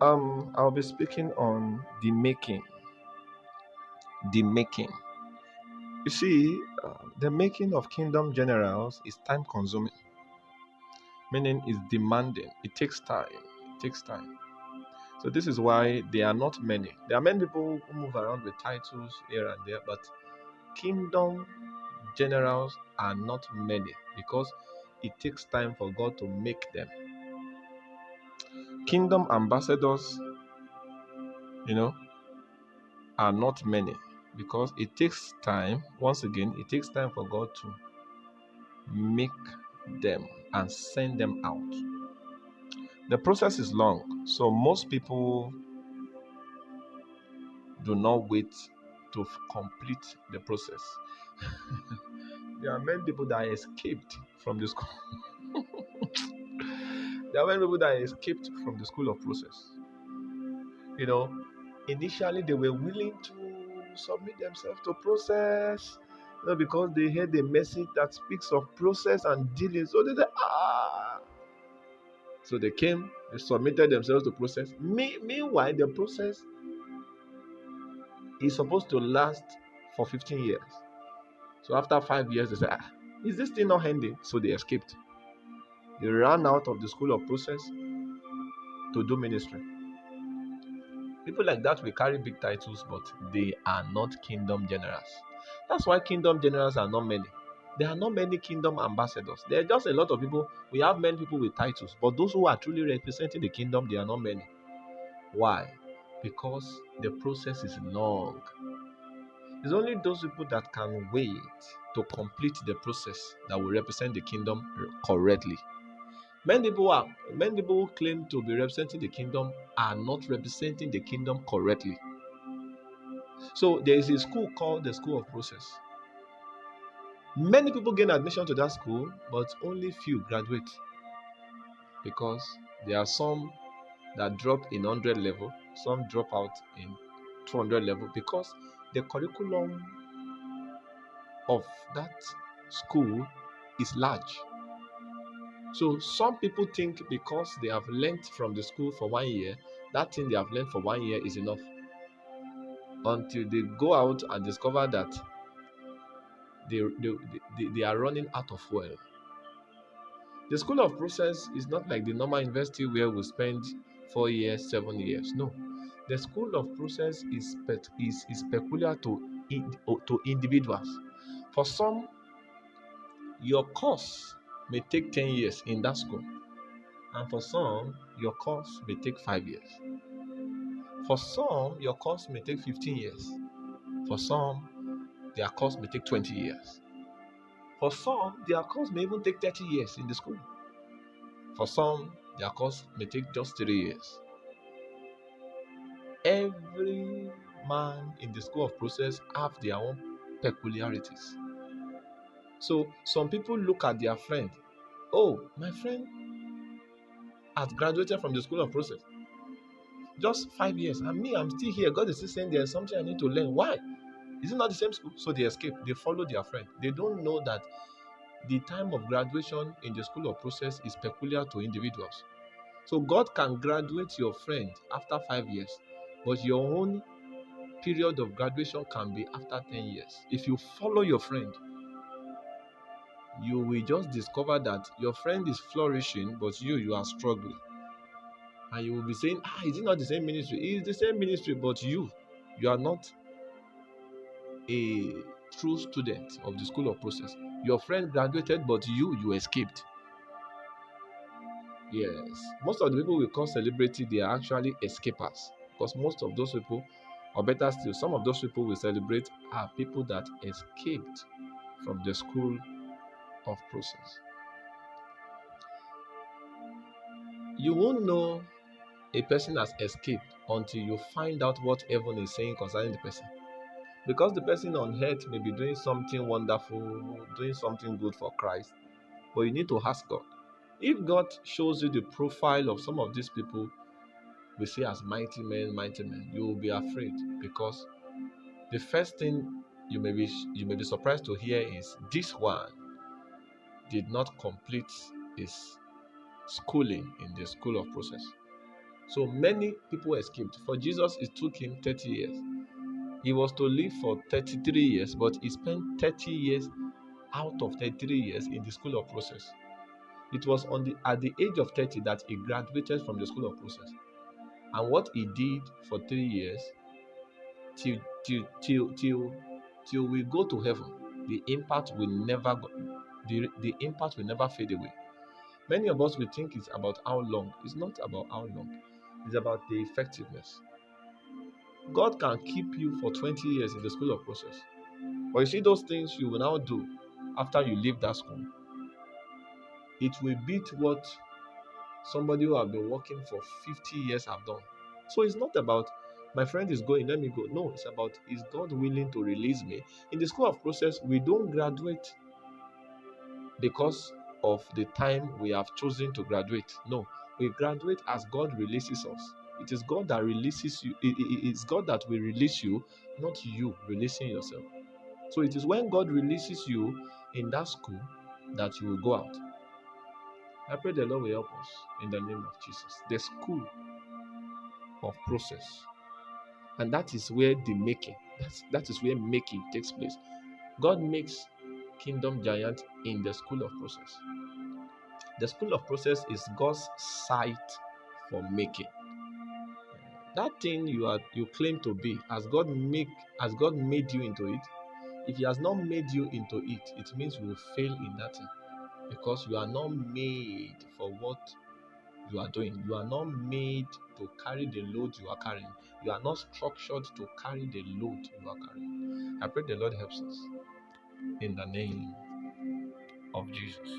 I'll be speaking on the making. The making. You see, the making of kingdom generals is time consuming, meaning it's demanding. It takes time. It takes time. So this is why there are not many. There are many people who move around with titles here and there, but kingdom generals are not many because it takes time for God to make them. Kingdom ambassadors, you know, are not many because it takes time. Once again, it takes time for God to make them and send them out. The process is long, so most people do not wait to complete the process. There are many people that escaped from the school. There are many people that escaped from the school of process. You know, initially they were willing to submit themselves to process, because they heard a message that speaks of process and dealing. So they said, ah. So they came, they submitted themselves to process. Meanwhile, the process is supposed to last for 15 years. So after 5 years, they said, ah, is this thing not ending? So they escaped. They ran out of the school of process to do ministry. People like that will carry big titles, but they are not kingdom generals. That's why kingdom generals are not many. There are not many kingdom ambassadors. There are just a lot of people. We have many people with titles, but those who are truly representing the kingdom, they are not many. Why? Because the process is long. It's only those people that can wait to complete the process that will represent the kingdom correctly. Many people who claim to be representing the kingdom are not representing the kingdom correctly. So there is a school called the School of Process. Many people gain admission to that school, but only few graduate because there are some that drop in 100 level, some drop out in 200 level because the curriculum of that school is large. So some people think because they have learnt from the school for 1 year, that thing they have learned for 1 year is enough until they go out and discover that they are running out of fuel. The school of process is not like the normal university where we spend 4 years, 7 years. No, the school of process is peculiar to individuals. For some, your course may take 10 years in that school, and for some, your course may take 5 years. For some, your course may take 15 years. For some, their course may take 20 years. For some, their course may even take 30 years in the school. For some, their course may take just 3 years. Every man in the school of process have their own peculiarities. So some people look at their friend. Oh, my friend has graduated from the school of process. Just 5 years. And me, I'm still here. God is still saying there's something I need to learn. Why? Is it not the same school? So they escape. They follow their friend. They don't know that the time of graduation in the school of process is peculiar to individuals. So God can graduate your friend after 5 years, but your own period of graduation can be after 10 years. If you follow your friend, you will just discover that your friend is flourishing, but you are struggling. And you will be saying, is it not the same ministry? It is the same ministry, but you are not a true student of the school of process. Your friend graduated, but you escaped. Yes. Most of the people we call celebrity, they are actually escapers. Because most of those people, or better still, some of those people we celebrate are people that escaped from the school of process. You won't know a person has escaped until you find out what heaven is saying concerning the person. Because the person on earth may be doing something wonderful, doing something good for Christ, but you need to ask God. If God shows you the profile of some of these people we see as mighty men, you will be afraid because the first thing you may be surprised to hear is this one did not complete his schooling in the school of process. So many people escaped. For Jesus, it took him 30 years. He was to live for 33 years, but he spent 30 years out of 33 years in the school of process. It was at the age of 30 that he graduated from the school of process. And what he did for 3 years till till till till till we go to heaven, the impact will never go, the impact will never fade away. Many of us will think it's about how long. It's not about how long. It's about the effectiveness. God can keep you for 20 years in the school of process. But you see those things you will now do after you leave that school, it will beat what somebody who have been working for 50 years have done. So it's not about my friend is going, let me go. No, it's about is God willing to release me? In the school of process, we don't graduate because of the time we have chosen to graduate. No, we graduate as God releases us. It is God that releases you. It's God that will release you, not you releasing yourself. So it is when God releases you in that school that you will go out. I pray the Lord will help us in the name of Jesus. The school of process. And that is where the making, that is where making takes place. God makes kingdom giant in the school of process. The school of process is God's site for making. That thing you claim to be, as God made you into it, if He has not made you into it, it means you will fail in that thing. Because you are not made for what you are doing. You are not made to carry the load you are carrying. You are not structured to carry the load you are carrying. I pray the Lord helps us in the name of Jesus.